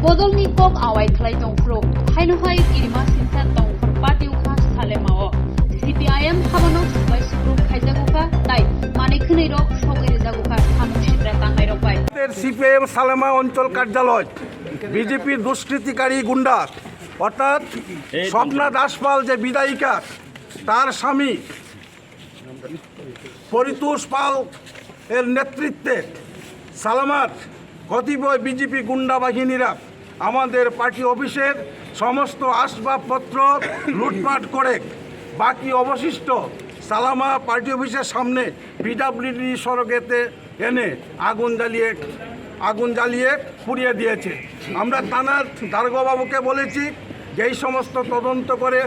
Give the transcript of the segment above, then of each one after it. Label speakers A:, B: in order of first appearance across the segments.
A: Bodolni kok awai khlai tongfru haino hai kirma sinsa tongfur party ukha salemao CPIM habano subai sugru khaijaguka tai mane khunei rok sogere jaguka samushitra tangai ropai
B: CPIM Salema অঞ্চল কার্যালয় বিজেপির দুষ্কৃতিকারী গুন্ডা অর্থাৎ স্বপ্না দাসপাল যে বিধায়িকা তার স্বামী পরিতোষ পাল এর নেতৃত্বে সালামার কতিপয় বিজেপি গুন্ডা বাহিনীরা আমাদের পার্টি অফিসের সমস্ত আসবাবপত্র লুটপাট করে বাকি অবশিষ্ট সালামা পার্টি অফিসের সামনে পিডব্লিউডি সড়কেতে এনে আগুন জ্বালিয়ে পুড়িয়ে দিয়েছে। আমরা থানার দারোগাবাবুকে বলেছি যে এই সমস্ত তদন্ত করে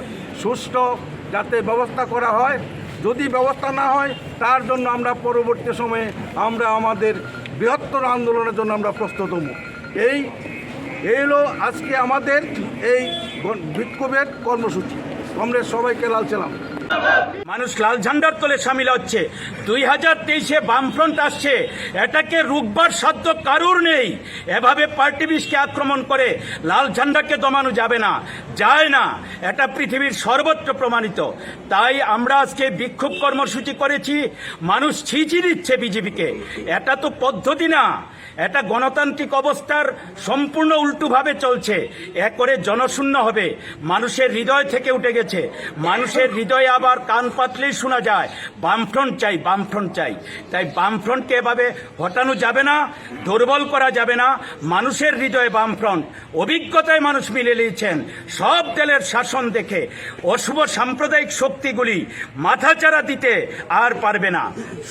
B: সুষ্ঠু যাতে ব্যবস্থা করা হয়, যদি ব্যবস্থা না হয় তার জন্য আমরা পরবর্তী সময়ে আমরা আমাদের বৃহত্তর আন্দোলনের জন্য আমরা প্রস্তুত হব। এই হলো আজকে আমাদের এই বিক্ষোভের কর্মসূচি। আমরা সবাইকে লাল সালাম।
C: মানুষ লাল ঝান্ডার তলে সামিল হচ্ছে। 2023-এ বামফ্রন্ট আসছে, এটাকে রুখবার সাধ্য কারুর নেই। এভাবে পার্টি বিশকে আক্রমণ করে লাল ঝান্ডাকে দমানো যাবে না, যায় না, এটা পৃথিবীর সর্বত্র প্রমাণিত। তাই আমরা আজকে বিক্ষোভ কর্মসূচি করেছি। মানুষ ছিঁচি দিচ্ছে বিজেপিকে, এটা তো পদ্ধতি না, এটা গণতান্ত্রিক অবস্থার সম্পূর্ণ উল্টোভাবে চলছে। এ করে জনশূন্য হবে, মানুষের হৃদয় থেকে উঠে গেছে। মানুষের হৃদয়ে আবার কান পাতলেই শোনা যায় বামফ্রন্ট চাই, বামফ্রন্ট চাই। তাই বামফ্রন্টকে এভাবে হটানো যাবে না, দুর্বল করা যাবে না। মানুষের হৃদয়ে বামফ্রন্ট, অভিজ্ঞতায় মানুষ মিলে নিয়েছেন। সব দলের শাসন দেখে অশুভ সাম্প্রদায়িক শক্তিগুলি মাথাচাড়া দিতে আর পারবে না।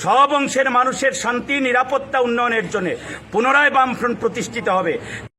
C: সব অংশের মানুষের শান্তি, নিরাপত্তা, উন্নয়নের জন্য পুনরায় বামফ্রন্ট প্রতিষ্ঠিত হবে।